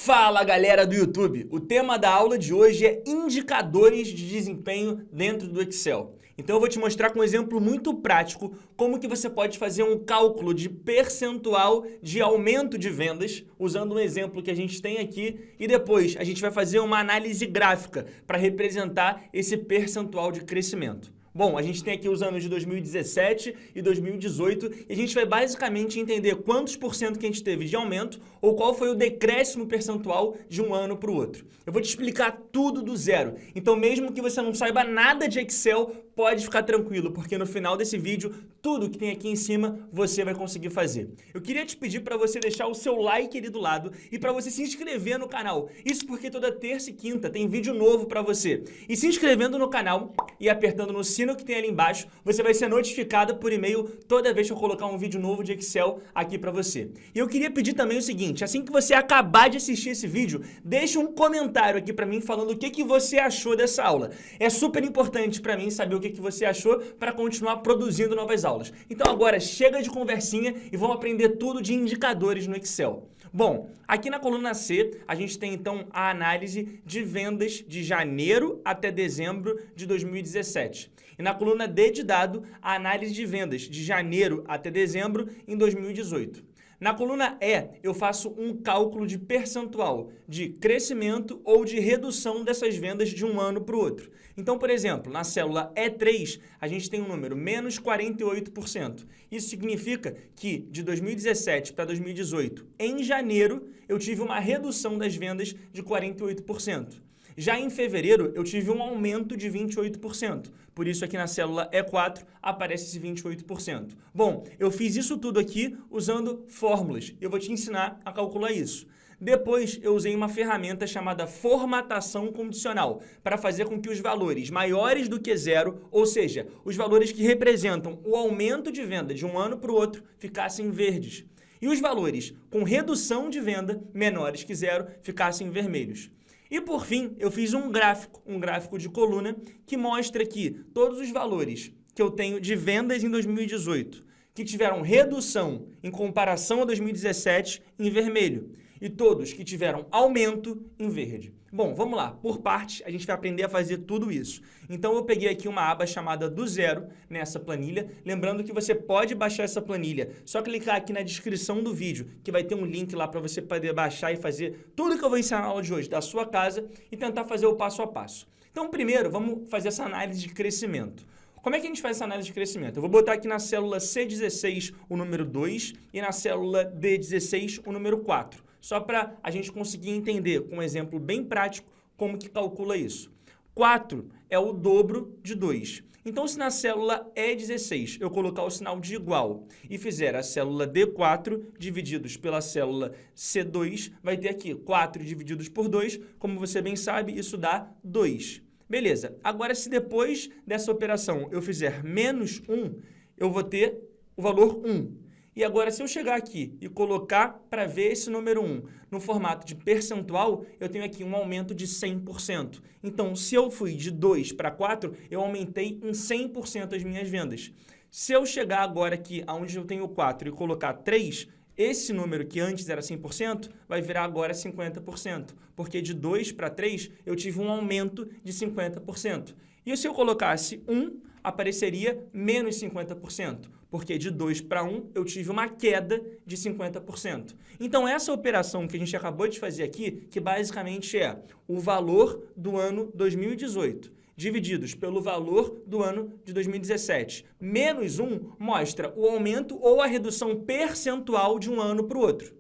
Fala galera do YouTube! O tema da aula de hoje é indicadores de desempenho dentro do Excel. Então eu vou te mostrar com um exemplo muito prático como que você pode fazer um cálculo de percentual de aumento de vendas usando um exemplo que a gente tem aqui e depois a gente vai fazer uma análise gráfica para representar esse percentual de crescimento. Bom, a gente tem aqui os anos de 2017 e 2018 e a gente vai basicamente entender quantos por cento que a gente teve de aumento ou qual foi o decréscimo percentual de um ano para o outro. Eu vou te explicar tudo do zero, então mesmo que você não saiba nada de Excel, pode ficar tranquilo, porque no final desse vídeo, tudo que tem aqui em cima, você vai conseguir fazer. Eu queria te pedir para você deixar o seu like ali do lado e para você se inscrever no canal. Isso porque toda terça e quinta tem vídeo novo para você. E se inscrevendo no canal e apertando no sino que tem ali embaixo, você vai ser notificado por e-mail toda vez que eu colocar um vídeo novo de Excel aqui para você. E eu queria pedir também o seguinte, assim que você acabar de assistir esse vídeo, deixa um comentário aqui para mim falando o que você achou dessa aula. É super importante para mim saber o que você achou para continuar produzindo novas aulas. Então agora chega de conversinha e vamos aprender tudo de indicadores no Excel. Bom, aqui na coluna C, a gente tem então a análise de vendas de janeiro até dezembro de 2017. E na coluna D de dado, a análise de vendas de janeiro até dezembro em 2018. Na coluna E, eu faço um cálculo de percentual de crescimento ou de redução dessas vendas de um ano para o outro. Então, por exemplo, na célula E3, a gente tem um número, menos 48%. Isso significa que de 2017 para 2018, em janeiro, eu tive uma redução das vendas de 48%. Já em fevereiro, eu tive um aumento de 28%. Por isso, aqui na célula E4, aparece esse 28%. Bom, eu fiz isso tudo aqui usando fórmulas. Eu vou te ensinar a calcular isso. Depois, eu usei uma ferramenta chamada formatação condicional para fazer com que os valores maiores do que zero, ou seja, os valores que representam o aumento de venda de um ano para o outro, ficassem verdes. E os valores com redução de venda menores que zero, ficassem vermelhos. E por fim, eu fiz um gráfico de coluna que mostra aqui todos os valores que eu tenho de vendas em 2018, que tiveram redução em comparação a 2017 em vermelho, e todos que tiveram aumento em verde. Bom, vamos lá, por partes a gente vai aprender a fazer tudo isso. Então eu peguei aqui uma aba chamada do zero nessa planilha, lembrando que você pode baixar essa planilha, só clicar aqui na descrição do vídeo, que vai ter um link lá para você poder baixar e fazer tudo que eu vou ensinar na aula de hoje da sua casa e tentar fazer o passo a passo. Então primeiro vamos fazer essa análise de crescimento. Como é que a gente faz essa análise de crescimento? Eu vou botar aqui na célula C16 o número 2 e na célula D16 o número 4. Só para a gente conseguir entender, com um exemplo bem prático, como que calcula isso. 4 é o dobro de 2. Então, se na célula E16 eu colocar o sinal de igual e fizer a célula D4 divididos pela célula C2, vai ter aqui 4 divididos por 2. Como você bem sabe, isso dá 2. Beleza. Agora, se depois dessa operação eu fizer menos 1, eu vou ter o valor 1. E agora, se eu chegar aqui e colocar para ver esse número 1 no formato de percentual, eu tenho aqui um aumento de 100%. Então, se eu fui de 2 para 4, eu aumentei em 100% as minhas vendas. Se eu chegar agora aqui, onde eu tenho 4, e colocar 3, esse número que antes era 100% vai virar agora 50%, porque de 2 para 3 eu tive um aumento de 50%. E se eu colocasse 1, apareceria menos 50%, porque de 2 para 1 eu tive uma queda de 50%. Então essa operação que a gente acabou de fazer aqui, que basicamente é o valor do ano 2018, divididos pelo valor do ano de 2017, menos 1 mostra o aumento ou a redução percentual de um ano para o outro.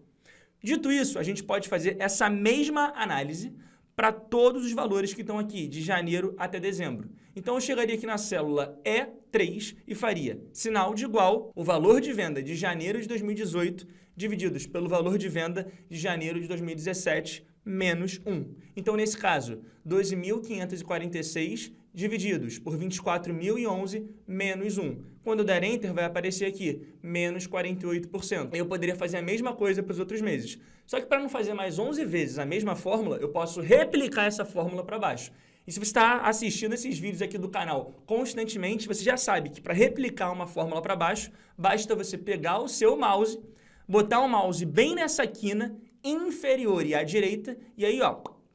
Dito isso, a gente pode fazer essa mesma análise para todos os valores que estão aqui, de janeiro até dezembro. Então, eu chegaria aqui na célula E3 e faria sinal de igual o valor de venda de janeiro de 2018 divididos pelo valor de venda de janeiro de 2017 menos 1. Então, nesse caso, 12.546 divididos por 24.011 menos 1. Quando eu der Enter, vai aparecer aqui, menos 48%. Eu poderia fazer a mesma coisa para os outros meses. Só que para não fazer mais 11 vezes a mesma fórmula, eu posso replicar essa fórmula para baixo. E se você está assistindo esses vídeos aqui do canal constantemente, você já sabe que para replicar uma fórmula para baixo, basta você pegar o seu mouse, botar o mouse bem nessa quina, inferior e à direita, e aí, ó,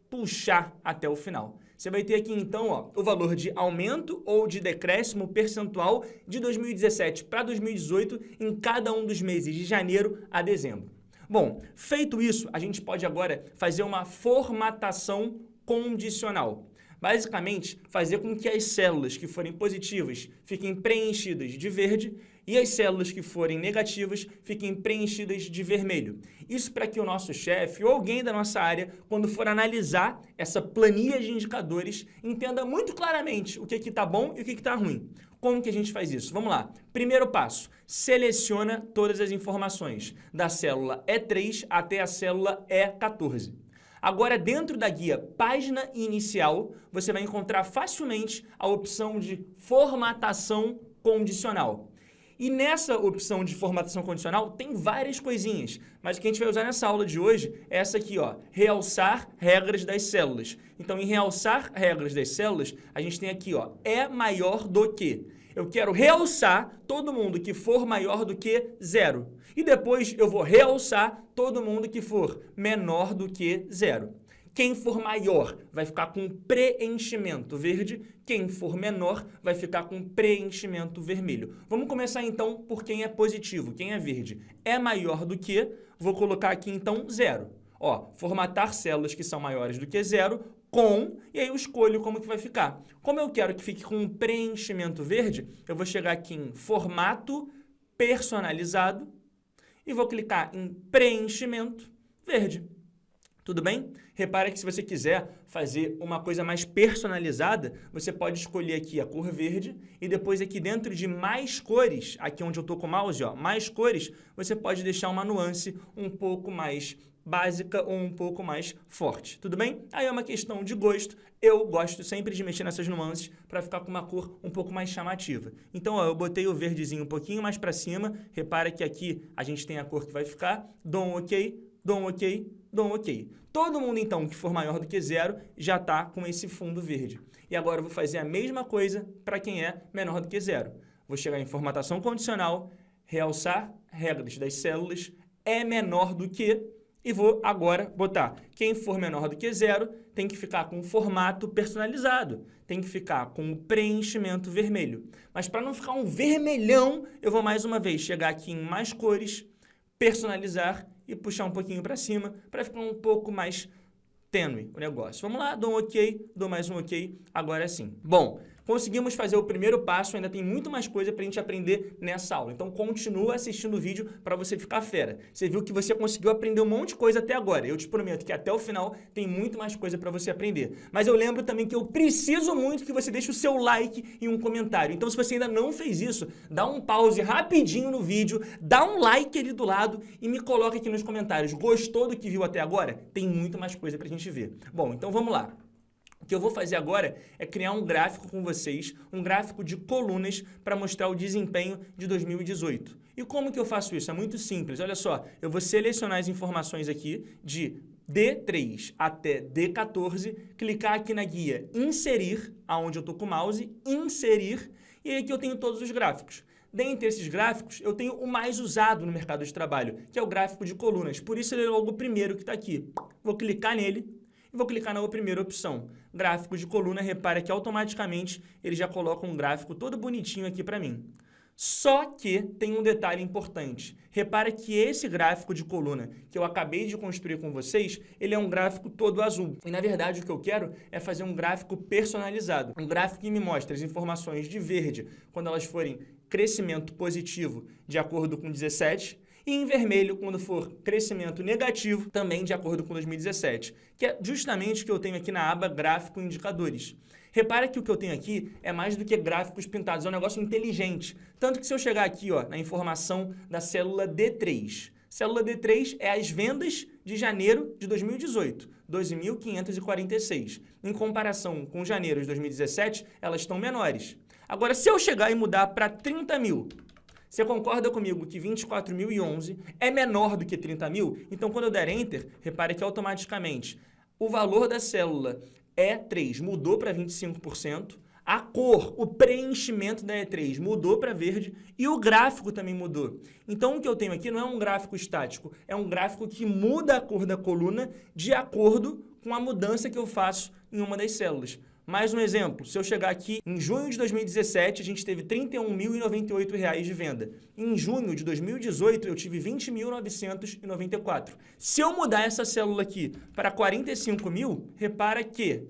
puxar até o final. Você vai ter aqui, então, ó, o valor de aumento ou de decréscimo percentual de 2017 para 2018 em cada um dos meses de janeiro a dezembro. Bom, feito isso, a gente pode agora fazer uma formatação condicional. Basicamente, fazer com que as células que forem positivas fiquem preenchidas de verde e as células que forem negativas fiquem preenchidas de vermelho. Isso para que o nosso chefe ou alguém da nossa área, quando for analisar essa planilha de indicadores, entenda muito claramente o que está bom e o que está ruim. Como que a gente faz isso? Vamos lá. Primeiro passo, seleciona todas as informações da célula E3 até a célula E14. Agora, dentro da guia Página Inicial, você vai encontrar facilmente a opção de formatação condicional. E nessa opção de formatação condicional tem várias coisinhas, mas o que a gente vai usar nessa aula de hoje é essa aqui, ó, realçar regras das células. Então, em realçar regras das células, a gente tem aqui, ó, é maior do que. Eu quero realçar todo mundo que for maior do que 0. E depois eu vou realçar todo mundo que for menor do que 0. Quem for maior vai ficar com preenchimento verde, quem for menor vai ficar com preenchimento vermelho. Vamos começar então por quem é positivo, quem é verde. É maior do que, vou colocar aqui então 0. Ó, formatar células que são maiores do que 0 com, e aí eu escolho como que vai ficar. Como eu quero que fique com um preenchimento verde, eu vou chegar aqui em formato personalizado e vou clicar em preenchimento verde. Tudo bem? Repara que se você quiser fazer uma coisa mais personalizada, você pode escolher aqui a cor verde e depois aqui dentro de mais cores, aqui onde eu estou com o mouse, ó, mais cores, você pode deixar uma nuance um pouco mais básica ou um pouco mais forte, tudo bem? Aí é uma questão de gosto, eu gosto sempre de mexer nessas nuances para ficar com uma cor um pouco mais chamativa. Então, ó, eu botei o verdezinho um pouquinho mais para cima, repara que aqui a gente tem a cor que vai ficar, dou um ok, dou um ok, dou um ok. Todo mundo, então, que for maior do que 0 já está com esse fundo verde. E agora eu vou fazer a mesma coisa para quem é menor do que 0. Vou chegar em formatação condicional, realçar regras das células, é menor do que, e vou agora botar quem for menor do que 0 tem que ficar com um formato personalizado, tem que ficar com um preenchimento vermelho. Mas para não ficar um vermelhão, eu vou mais uma vez chegar aqui em mais cores, personalizar e puxar um pouquinho para cima para ficar um pouco mais tênue o negócio. Vamos lá, dou um ok, dou mais um ok, agora sim. Bom, conseguimos fazer o primeiro passo, ainda tem muito mais coisa para a gente aprender nessa aula. Então, continua assistindo o vídeo para você ficar fera. Você viu que você conseguiu aprender um monte de coisa até agora. Eu te prometo que até o final tem muito mais coisa para você aprender. Mas eu lembro também que eu preciso muito que você deixe o seu like e um comentário. Então, se você ainda não fez isso, dá um pause rapidinho no vídeo, dá um like ali do lado e me coloca aqui nos comentários. Gostou do que viu até agora? Tem muito mais coisa para a gente ver. Bom, então vamos lá. O que eu vou fazer agora é criar um gráfico com vocês, um gráfico de colunas para mostrar o desempenho de 2018. E como que eu faço isso? É muito simples. Olha só, eu vou selecionar as informações aqui de D3 até D14, clicar aqui na guia Inserir, aonde eu estou com o mouse, Inserir, e aí aqui eu tenho todos os gráficos. Dentre esses gráficos, eu tenho o mais usado no mercado de trabalho, que é o gráfico de colunas. Por isso, ele é logo o primeiro que está aqui. Vou clicar nele e vou clicar na primeira opção, gráficos de coluna. Repara que automaticamente ele já coloca um gráfico todo bonitinho aqui para mim. Só que tem um detalhe importante. Repara que esse gráfico de coluna que eu acabei de construir com vocês, ele é um gráfico todo azul. E na verdade o que eu quero é fazer um gráfico personalizado. Um gráfico que me mostra as informações de verde quando elas forem crescimento positivo de acordo com 17 e em vermelho quando for crescimento negativo também de acordo com 2017, que é justamente o que eu tenho aqui na aba Gráfico Indicadores. Repara que o que eu tenho aqui é mais do que gráficos pintados, é um negócio inteligente. Tanto que se eu chegar aqui ó, na informação da célula D3, célula D3 é as vendas de janeiro de 2018, 12.546. Em comparação com janeiro de 2017, elas estão menores. Agora, se eu chegar e mudar para 30 mil, você concorda comigo que 24.011 é menor do que 30 mil? Então, quando eu der Enter, repare que automaticamente o valor da célula E3 mudou para 25%, A cor, o preenchimento da E3 mudou para verde e o gráfico também mudou. Então, o que eu tenho aqui não é um gráfico estático, é um gráfico que muda a cor da coluna de acordo com a mudança que eu faço em uma das células. Mais um exemplo, se eu chegar aqui em junho de 2017, a gente teve R$ 31.098 de venda. Em junho de 2018, eu tive 20.994. Se eu mudar essa célula aqui para 45 mil, repara que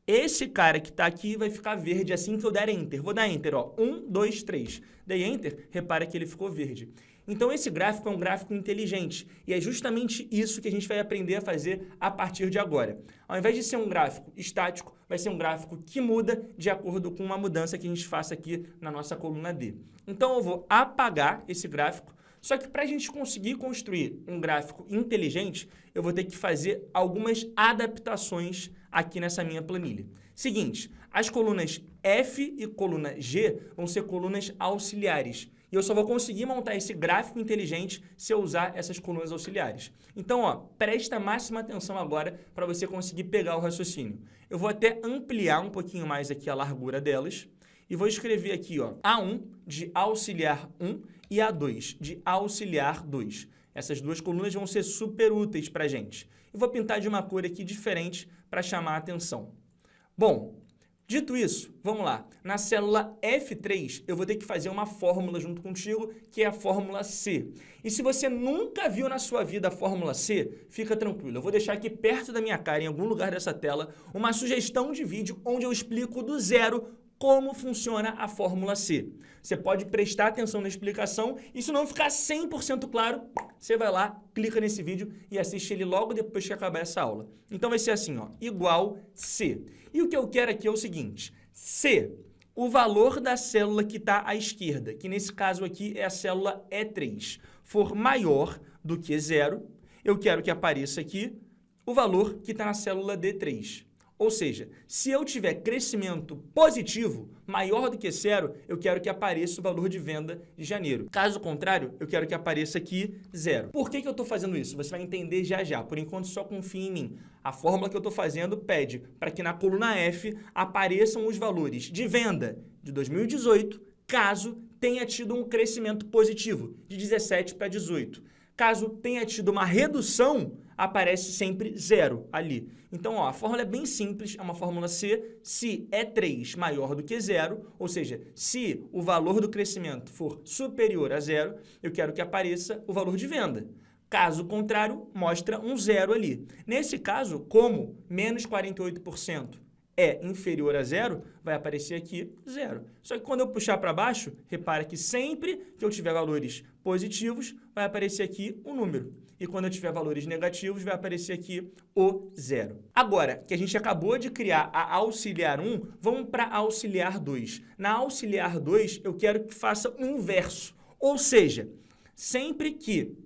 esse cara que está aqui vai ficar verde assim que eu der Enter. Vou dar Enter, ó. 1, 2, 3. Dei Enter, repara que ele ficou verde. Então, esse gráfico é um gráfico inteligente e é justamente isso que a gente vai aprender a fazer a partir de agora. Ao invés de ser um gráfico estático, vai ser um gráfico que muda de acordo com uma mudança que a gente faça aqui na nossa coluna D. Então, eu vou apagar esse gráfico, só que para a gente conseguir construir um gráfico inteligente, eu vou ter que fazer algumas adaptações aqui nessa minha planilha. Seguinte, as colunas F e coluna G vão ser colunas auxiliares. E eu só vou conseguir montar esse gráfico inteligente se eu usar essas colunas auxiliares. Então, ó, presta máxima atenção agora para você conseguir pegar o raciocínio. Eu vou até ampliar um pouquinho mais aqui a largura delas e vou escrever aqui, ó, A1 de auxiliar 1 e A2 de auxiliar 2. Essas duas colunas vão ser super úteis para a gente. Eu vou pintar de uma cor aqui diferente para chamar a atenção. Bom, dito isso, vamos lá. Na célula F3, eu vou ter que fazer uma fórmula junto contigo, que é a fórmula C. E se você nunca viu na sua vida a fórmula C, fica tranquilo. Eu vou deixar aqui perto da minha cara, em algum lugar dessa tela, uma sugestão de vídeo onde eu explico do zero como funciona a fórmula C. Você pode prestar atenção na explicação e se não ficar 100% claro, você vai lá, clica nesse vídeo e assiste ele logo depois que acabar essa aula. Então vai ser assim, ó, igual C. E o que eu quero aqui é o seguinte, C, o valor da célula que está à esquerda, que nesse caso aqui é a célula E3, for maior do que 0, eu quero que apareça aqui o valor que está na célula D3. Ou seja, se eu tiver crescimento positivo, maior do que 0, eu quero que apareça o valor de venda de janeiro. Caso contrário, eu quero que apareça aqui 0. Por que eu estou fazendo isso? Você vai entender já já. Por enquanto, só confie em mim. A fórmula que eu estou fazendo pede para que na coluna F apareçam os valores de venda de 2018, caso tenha tido um crescimento positivo de 17 para 18. Caso tenha tido uma redução, aparece sempre 0 ali. Então, ó, a fórmula é bem simples, é uma fórmula C. Se E3 maior do que 0, ou seja, se o valor do crescimento for superior a 0, eu quero que apareça o valor de venda. Caso contrário, mostra um 0 ali. Nesse caso, como menos 48% é inferior a 0, vai aparecer aqui 0. Só que quando eu puxar para baixo, repara que sempre que eu tiver valores positivos, vai aparecer aqui um número. E quando eu tiver valores negativos, vai aparecer aqui o 0. Agora, que a gente acabou de criar a auxiliar 1, vamos para a auxiliar 2. Na auxiliar 2, eu quero que faça o inverso. Ou seja, sempre que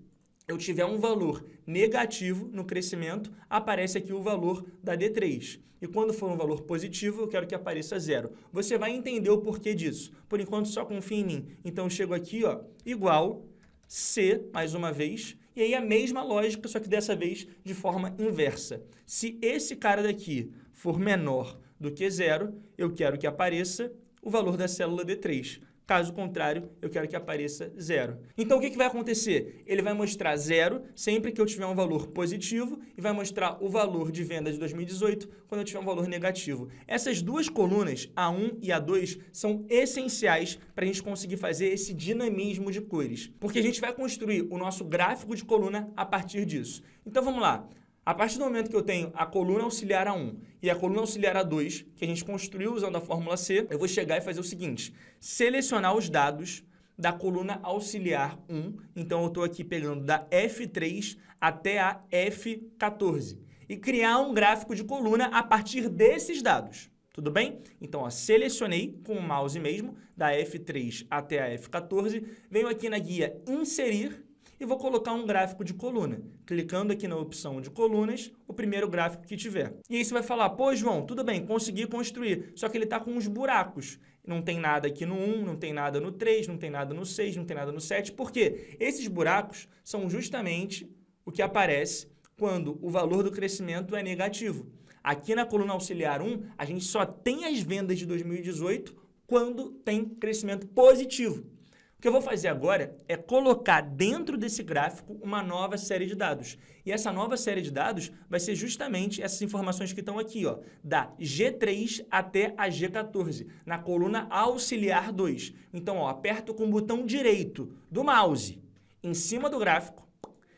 eu tiver um valor negativo no crescimento, aparece aqui o valor da D3. E quando for um valor positivo, eu quero que apareça 0. Você vai entender o porquê disso. Por enquanto, só confia em mim. Então, eu chego aqui, ó, igual C, mais uma vez, e aí a mesma lógica, só que dessa vez de forma inversa. Se esse cara daqui for menor do que 0, eu quero que apareça o valor da célula D3. Caso contrário, eu quero que apareça 0. Então, o que vai acontecer? Ele vai mostrar 0 sempre que eu tiver um valor positivo e vai mostrar o valor de venda de 2018 quando eu tiver um valor negativo. Essas duas colunas, A1 e A2, são essenciais para a gente conseguir fazer esse dinamismo de cores, porque a gente vai construir o nosso gráfico de coluna a partir disso. Então, vamos lá. A partir do momento que eu tenho a coluna auxiliar A1 e a coluna auxiliar A2, que a gente construiu usando a fórmula C, eu vou chegar e fazer o seguinte, selecionar os dados da coluna auxiliar 1, então eu estou aqui pegando da F3 até a F14, e criar um gráfico de coluna a partir desses dados. Tudo bem? Então, ó, selecionei com o mouse mesmo, da F3 até a F14, venho aqui na guia Inserir, e vou colocar um gráfico de coluna, clicando aqui na opção de colunas, o primeiro gráfico que tiver. E aí você vai falar, pô, João, tudo bem, consegui construir, só que ele está com uns buracos. Não tem nada aqui no 1, não tem nada no 3, não tem nada no 6, não tem nada no 7. Por quê? Esses buracos são justamente o que aparece quando o valor do crescimento é negativo. Aqui na coluna auxiliar 1, a gente só tem as vendas de 2018 quando tem crescimento positivo. O que eu vou fazer agora é colocar dentro desse gráfico uma nova série de dados. E essa nova série de dados vai ser justamente essas informações que estão aqui, ó, da G3 até a G14, na coluna auxiliar 2. Então, ó, aperto com o botão direito do mouse em cima do gráfico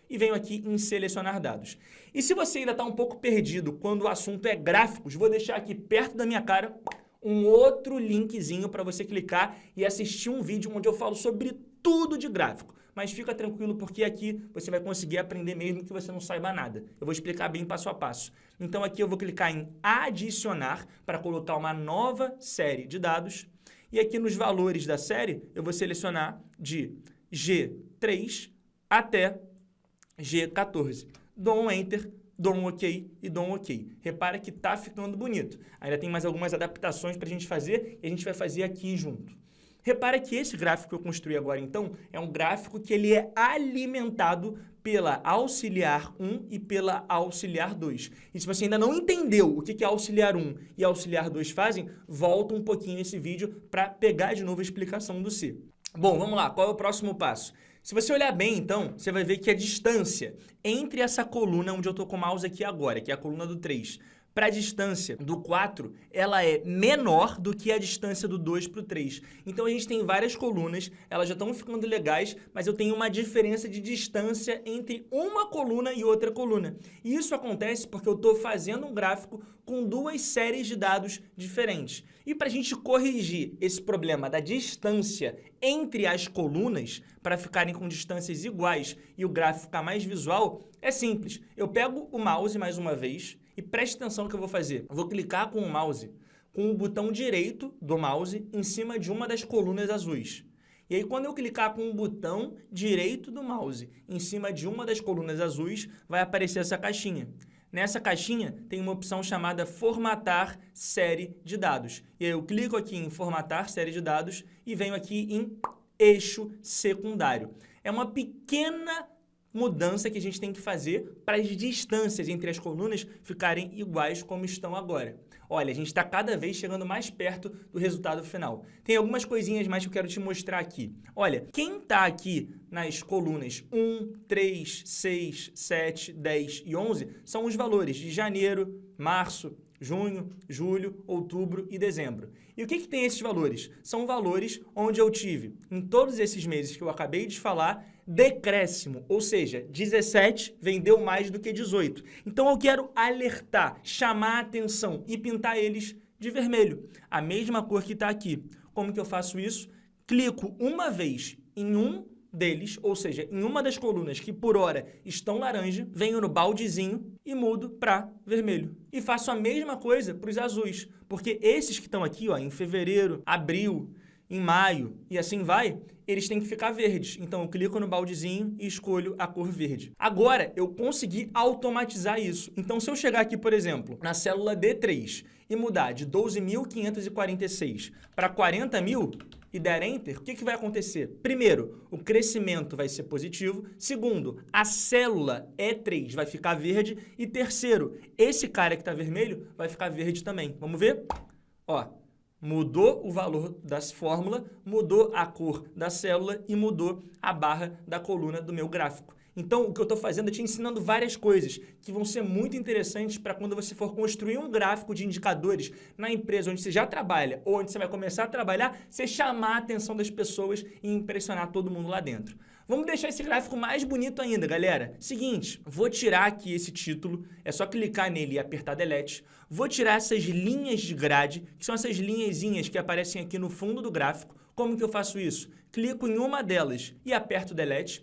e venho aqui em selecionar dados. E se você ainda está um pouco perdido quando o assunto é gráficos, vou deixar aqui perto da minha cara um outro linkzinho para você clicar e assistir um vídeo onde eu falo sobre tudo de gráfico. Mas fica tranquilo porque aqui você vai conseguir aprender mesmo que você não saiba nada. Eu vou explicar bem passo a passo. Então aqui eu vou clicar em adicionar para colocar uma nova série de dados. E aqui nos valores da série eu vou selecionar de G3 até G14. Dou um Enter, dou um OK e dou um OK. Repara que tá ficando bonito. Ainda tem mais algumas adaptações para a gente fazer e a gente vai fazer aqui junto. Repara que esse gráfico que eu construí agora, então, é um gráfico que ele é alimentado pela auxiliar 1 e pela auxiliar 2. E se você ainda não entendeu o que a auxiliar 1 e a auxiliar 2 fazem, volta um pouquinho esse vídeo para pegar de novo a explicação do C. Bom, vamos lá. Qual é o próximo passo? Se você olhar bem, então, você vai ver que a distância entre essa coluna onde eu estou com o mouse aqui agora, que é a coluna do 3, para a distância do 4, ela é menor do que a distância do 2 para o 3. Então, a gente tem várias colunas, elas já estão ficando legais, mas eu tenho uma diferença de distância entre uma coluna e outra coluna. E isso acontece porque eu estou fazendo um gráfico com duas séries de dados diferentes. E para a gente corrigir esse problema da distância entre as colunas, para ficarem com distâncias iguais e o gráfico ficar mais visual, é simples. Eu pego o mouse mais uma vez e preste atenção no que eu vou fazer. Eu vou clicar com o mouse, com o botão direito do mouse em cima de uma das colunas azuis. E aí, quando eu clicar com o botão direito do mouse em cima de uma das colunas azuis, vai aparecer essa caixinha. Nessa caixinha tem uma opção chamada Formatar Série de Dados. E aí eu clico aqui em Formatar Série de Dados e venho aqui em Eixo Secundário. É uma pequena mudança que a gente tem que fazer para as distâncias entre as colunas ficarem iguais como estão agora. Olha, a gente está cada vez chegando mais perto do resultado final. Tem algumas coisinhas mais que eu quero te mostrar aqui. Olha, quem está aqui nas colunas 1, 3, 6, 7, 10 e 11 são os valores de janeiro, março, junho, julho, outubro e dezembro. E o que tem esses valores? São valores onde eu tive, em todos esses meses que eu acabei de falar, decréscimo, ou seja, 17 vendeu mais do que 18. Então eu quero alertar, chamar a atenção e pintar eles de vermelho, a mesma cor que está aqui. Como que eu faço isso? Clico uma vez em um deles, ou seja, em uma das colunas que por hora estão laranja, venho no baldezinho e mudo para vermelho. E faço a mesma coisa para os azuis, porque esses que estão aqui, ó, em fevereiro, abril, em maio e assim vai, eles têm que ficar verdes. Então eu clico no baldezinho e escolho a cor verde. Agora eu consegui automatizar isso. Então se eu chegar aqui, por exemplo, na célula D3 e mudar de 12.546 para 40.000 e der Enter, o que vai acontecer? Primeiro, o crescimento vai ser positivo. Segundo, a célula E3 vai ficar verde. E terceiro, esse cara que está vermelho vai ficar verde também. Vamos ver? Ó, mudou o valor da fórmula, mudou a cor da célula e mudou a barra da coluna do meu gráfico. Então, o que eu estou fazendo é te ensinando várias coisas que vão ser muito interessantes para quando você for construir um gráfico de indicadores na empresa onde você já trabalha ou onde você vai começar a trabalhar, você chamar a atenção das pessoas e impressionar todo mundo lá dentro. Vamos deixar esse gráfico mais bonito ainda, galera. Seguinte, vou tirar aqui esse título, é só clicar nele e apertar Delete. Vou tirar essas linhas de grade, que são essas linhazinhas que aparecem aqui no fundo do gráfico. Como que eu faço isso? Clico em uma delas e aperto Delete.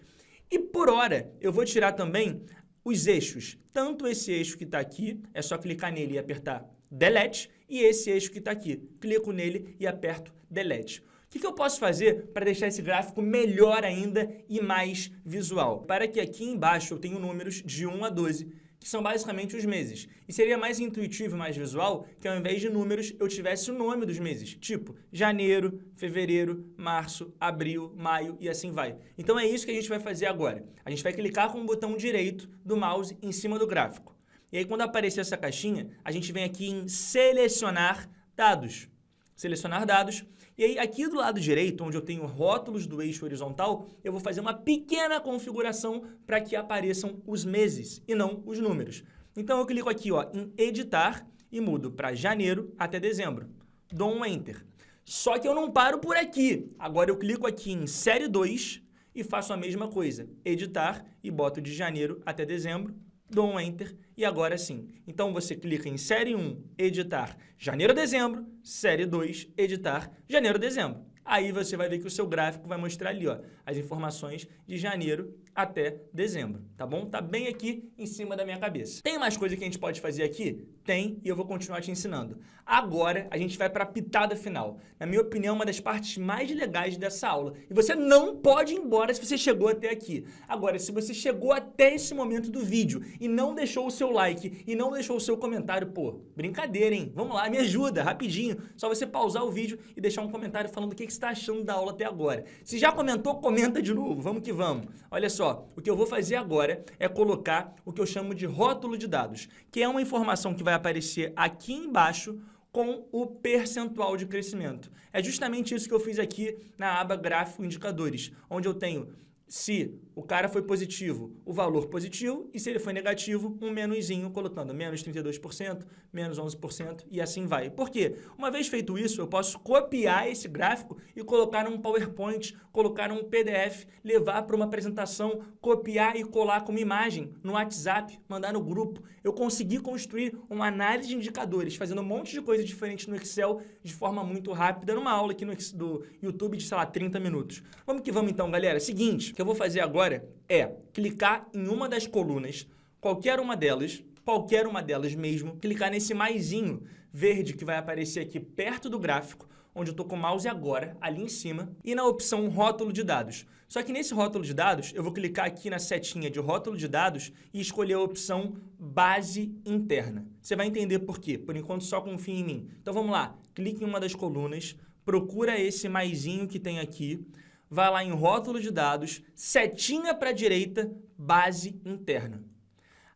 E por hora, eu vou tirar também os eixos. Tanto esse eixo que está aqui, é só clicar nele e apertar Delete, e esse eixo que está aqui. Clico nele e aperto Delete. O que eu posso fazer para deixar esse gráfico melhor ainda e mais visual? Para que aqui embaixo eu tenho números de 1 a 12, que são basicamente os meses. E seria mais intuitivo e mais visual que ao invés de números eu tivesse o nome dos meses, tipo janeiro, fevereiro, março, abril, maio e assim vai. Então é isso que a gente vai fazer agora. A gente vai clicar com o botão direito do mouse em cima do gráfico. E aí quando aparecer essa caixinha, a gente vem aqui em selecionar dados. Selecionar dados. E aí aqui do lado direito, onde eu tenho rótulos do eixo horizontal, eu vou fazer uma pequena configuração para que apareçam os meses e não os números. Então eu clico aqui ó, em editar e mudo para janeiro até dezembro. Dou um Enter. Só que eu não paro por aqui. Agora eu clico aqui em série 2 e faço a mesma coisa. Editar e boto de janeiro até dezembro. Dou um Enter e agora sim. Então você clica em série 1, editar, janeiro a dezembro, série 2, editar, janeiro a dezembro. Aí você vai ver que o seu gráfico vai mostrar ali, ó, as informações de janeiro até dezembro, tá bom? Tá bem aqui em cima da minha cabeça. Tem mais coisa que a gente pode fazer aqui? Tem, e eu vou continuar te ensinando. Agora, a gente vai para a pitada final. Na minha opinião, uma das partes mais legais dessa aula. E você não pode ir embora se você chegou até aqui. Agora, se você chegou até esse momento do vídeo e não deixou o seu like e não deixou o seu comentário, pô, brincadeira, hein? Vamos lá, me ajuda, rapidinho. Só você pausar o vídeo e deixar um comentário falando o que você está achando da aula até agora. Se já comentou, comenta de novo. Vamos que vamos. Olha só, o que eu vou fazer agora é colocar o que eu chamo de rótulo de dados, que é uma informação que vai aparecer aqui embaixo com o percentual de crescimento. É justamente isso que eu fiz aqui na aba Gráfico Indicadores, onde eu tenho se o cara foi positivo, o valor positivo, e se ele foi negativo, um menuzinho, colocando menos 32%, menos 11% e assim vai. Por quê? Uma vez feito isso, eu posso copiar esse gráfico e colocar num PowerPoint, colocar num PDF, levar para uma apresentação, copiar e colar como imagem no WhatsApp, mandar no grupo. Eu consegui construir uma análise de indicadores, fazendo um monte de coisa diferente no Excel de forma muito rápida, numa aula aqui do YouTube de, sei lá, 30 minutos. Vamos que vamos então, galera. Seguinte, o que eu vou fazer agora é clicar em uma das colunas, qualquer uma delas mesmo, clicar nesse maisinho verde que vai aparecer aqui perto do gráfico, onde eu estou com o mouse agora, ali em cima, e na opção rótulo de dados. Só que nesse rótulo de dados, eu vou clicar aqui na setinha de rótulo de dados e escolher a opção base interna. Você vai entender por quê. Por enquanto, só confia em mim. Então vamos lá, clique em uma das colunas, procura esse maisinho que tem aqui, vai lá em rótulo de dados, setinha para a direita, base interna.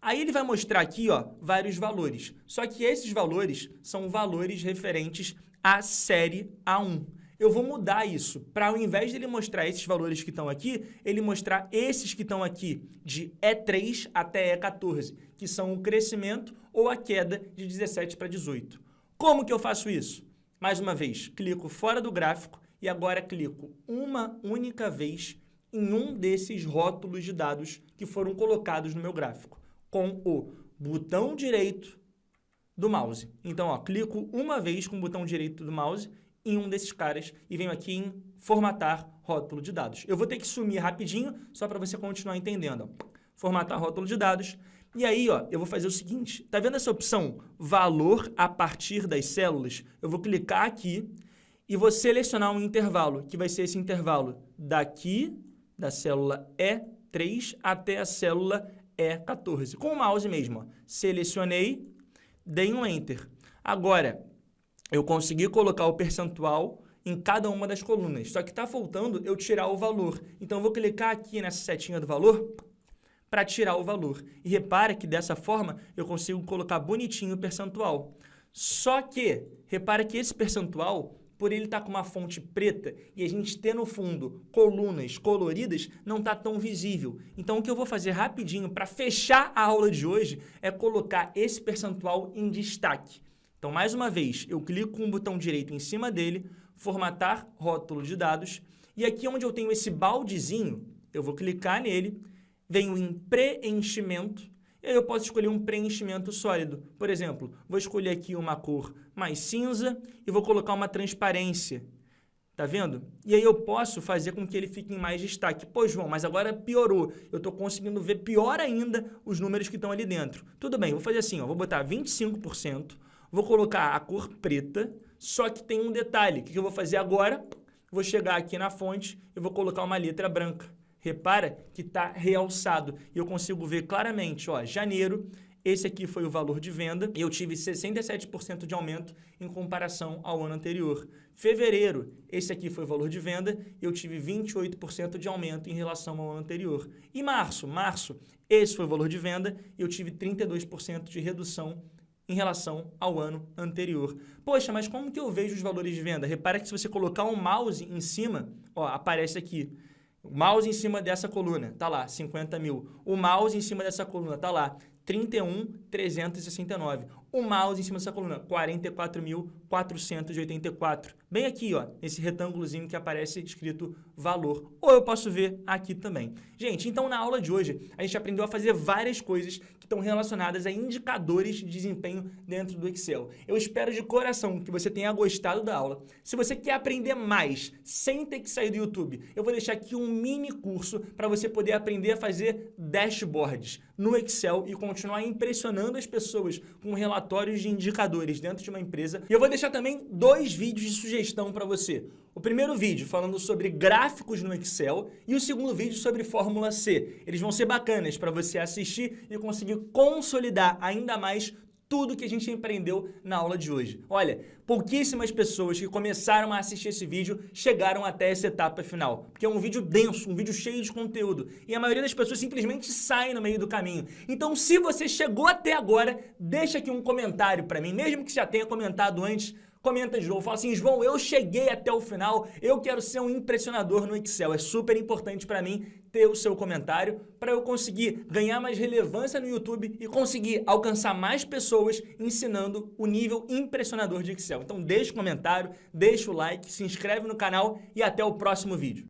Aí ele vai mostrar aqui ó, vários valores, só que esses valores são valores referentes à série A1. Eu vou mudar isso, para ao invés de ele mostrar esses valores que estão aqui, ele mostrar esses que estão aqui, de E3 até E14, que são o crescimento ou a queda de 17 para 18. Como que eu faço isso? Mais uma vez, clico fora do gráfico, e agora clico uma única vez em um desses rótulos de dados que foram colocados no meu gráfico, com o botão direito do mouse. Então, ó, clico uma vez com o botão direito do mouse em um desses caras e venho aqui em formatar rótulo de dados. Eu vou ter que sumir rapidinho, só para você continuar entendendo. Ó. Formatar rótulo de dados. E aí, ó, eu vou fazer o seguinte, tá vendo essa opção valor a partir das células? Eu vou clicar aqui e vou selecionar um intervalo, que vai ser esse intervalo daqui, da célula E3 até a célula E14. Com o mouse mesmo, ó. Selecionei, dei um Enter. Agora, eu consegui colocar o percentual em cada uma das colunas, só que está faltando eu tirar o valor. Então, eu vou clicar aqui nessa setinha do valor para tirar o valor. E repara que dessa forma eu consigo colocar bonitinho o percentual. Só que, repara que esse percentual, por ele estar com uma fonte preta e a gente ter no fundo colunas coloridas, não está tão visível. Então, o que eu vou fazer rapidinho para fechar a aula de hoje é colocar esse percentual em destaque. Então, mais uma vez, eu clico com o botão direito em cima dele, formatar rótulo de dados, e aqui onde eu tenho esse baldezinho, eu vou clicar nele, venho em preenchimento, e aí eu posso escolher um preenchimento sólido. Por exemplo, vou escolher aqui uma cor mais cinza e vou colocar uma transparência. Tá vendo? E aí eu posso fazer com que ele fique em mais destaque. Pô, João, mas agora piorou. Eu estou conseguindo ver pior ainda os números que estão ali dentro. Tudo bem, vou fazer assim, ó, vou botar 25%, vou colocar a cor preta, só que tem um detalhe. O que eu vou fazer agora? Vou chegar aqui na fonte e vou colocar uma letra branca. Repara que está realçado e eu consigo ver claramente, ó, janeiro, esse aqui foi o valor de venda e eu tive 67% de aumento em comparação ao ano anterior. Fevereiro, esse aqui foi o valor de venda e eu tive 28% de aumento em relação ao ano anterior. E março, esse foi o valor de venda e eu tive 32% de redução em relação ao ano anterior. Poxa, mas como que eu vejo os valores de venda? Repara que se você colocar um mouse em cima, ó, aparece aqui. O mouse em cima dessa coluna, tá lá, 50 mil. O mouse em cima dessa coluna, tá lá, 31.369. O mouse em cima dessa coluna, 44.484. Bem aqui, ó, esse retângulozinho que aparece escrito valor. Ou eu posso ver aqui também. Gente, então na aula de hoje, a gente aprendeu a fazer várias coisas que estão relacionadas a indicadores de desempenho dentro do Excel. Eu espero de coração que você tenha gostado da aula. Se você quer aprender mais, sem ter que sair do YouTube, eu vou deixar aqui um mini curso para você poder aprender a fazer dashboards no Excel e continuar impressionando as pessoas com relatórios de indicadores dentro de uma empresa. E eu vou deixar também 2 vídeos de sugestão para você. O primeiro vídeo falando sobre gráficos no Excel e o segundo vídeo sobre Fórmula C. Eles vão ser bacanas para você assistir e conseguir consolidar ainda mais tudo que a gente aprendeu na aula de hoje. Olha, pouquíssimas pessoas que começaram a assistir esse vídeo chegaram até essa etapa final, porque é um vídeo denso, um vídeo cheio de conteúdo, e a maioria das pessoas simplesmente sai no meio do caminho. Então, se você chegou até agora, deixa aqui um comentário para mim, mesmo que já tenha comentado antes, comenta de novo, fala assim, João, eu cheguei até o final, eu quero ser um impressionador no Excel. É super importante para mim ter o seu comentário para eu conseguir ganhar mais relevância no YouTube e conseguir alcançar mais pessoas ensinando o nível impressionador de Excel. Então deixa o comentário, deixa o like, se inscreve no canal e até o próximo vídeo.